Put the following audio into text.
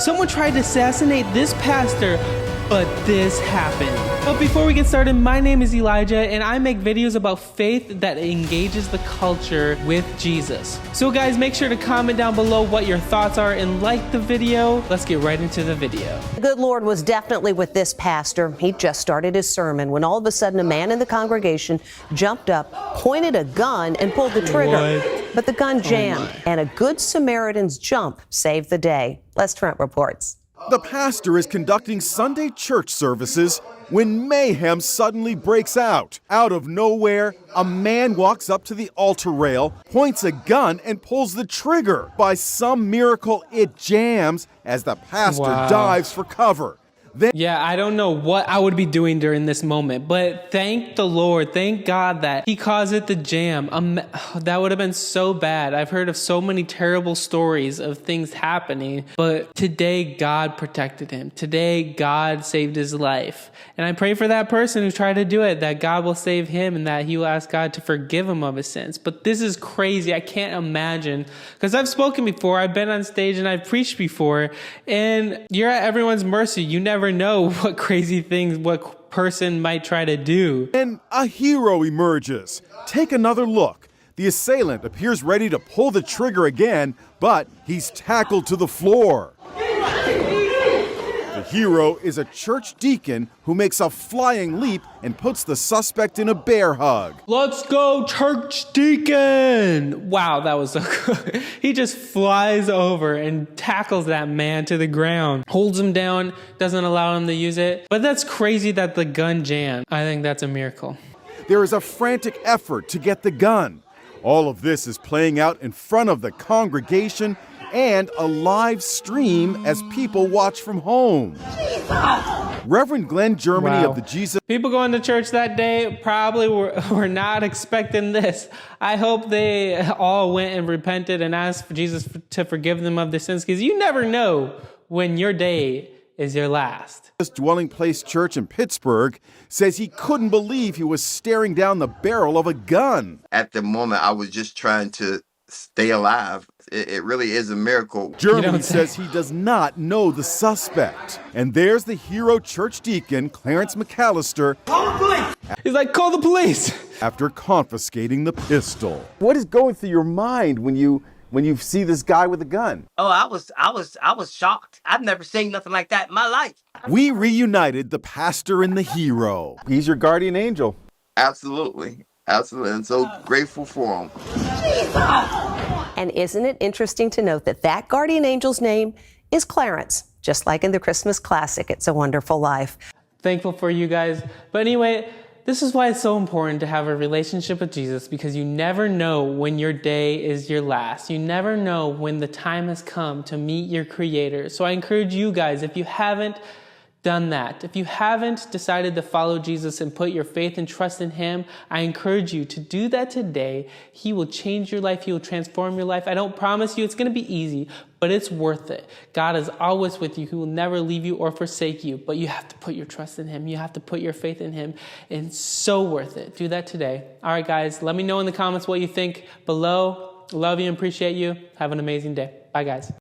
Someone tried to assassinate this pastor, but this happened. But before we get started, my name is Elijah and I make videos about faith that engages the culture with Jesus. So guys, make sure to comment down below what your thoughts are and like the video. Let's get right into the video. The good Lord was definitely with this pastor. He just started his sermon when all of a sudden a man in the congregation jumped up, pointed a gun, and pulled the trigger. What? But the gun jammed, and a Good Samaritan's jump saved the day. Les Trent reports. The pastor is conducting Sunday church services when mayhem suddenly breaks out. Out of nowhere, a man walks up to the altar rail, points a gun, and pulls the trigger. By some miracle, it jams as the pastor dives for cover. Yeah, I don't know what I would be doing during this moment, but thank the Lord, thank God that he caused it to jam. That would have been so bad. I've heard of so many terrible stories of things happening, but today God protected him. Today God saved his life. And I pray for that person who tried to do it, that God will save him and that he will ask God to forgive him of his sins. But this is crazy. I can't imagine, because I've spoken before, I've been on stage and I've preached before, and you're at everyone's mercy. You never know what crazy things what person might try to do. And a hero emerges. Take another look. The assailant appears ready to pull the trigger again, but he's tackled to the floor. The hero is a church deacon who makes a flying leap and puts the suspect in a bear hug. Let's go, church deacon! Wow, that was so good. He just flies over and tackles that man to the ground, holds him down, doesn't allow him to use it. But that's crazy that the gun jammed. I think that's a miracle. There is a frantic effort to get the gun. All of this is playing out in front of the congregation and a live stream as people watch from home. Reverend Glenn Germany of the Jesus... People going to church that day probably were not expecting this. I hope they all went and repented and asked for Jesus to forgive them of their sins, because you never know when your day is your last. This Dwelling Place Church in Pittsburgh says he couldn't believe he was staring down the barrel of a gun. At the moment, I was just trying to stay alive. It really is a miracle. Germany says he does not know the suspect. And there's the hero church deacon, Clarence McAllister. Call the police! He's like, call the police! After confiscating the pistol. What is going through your mind when you see this guy with a gun? Oh, I was shocked. I've never seen nothing like that in my life. We reunited the pastor and the hero. He's your guardian angel. Absolutely. Absolutely. I'm so grateful for him. And isn't it interesting to note that that guardian angel's name is Clarence, just like in the Christmas classic, It's a Wonderful Life. Thankful for you guys. But anyway, this is why it's so important to have a relationship with Jesus, because you never know when your day is your last. You never know when the time has come to meet your Creator. So I encourage you guys, if you haven't done that, if you haven't decided to follow Jesus and put your faith and trust in him, I encourage you to do that today. He will change your life. He will transform your life. I don't promise you it's going to be easy, but it's worth it. God is always with you. He will never leave you or forsake you, but you have to put your trust in him. You have to put your faith in him. And it's so worth it. Do that today. All right, guys, let me know in the comments what you think below. Love you and appreciate you. Have an amazing day. Bye, guys.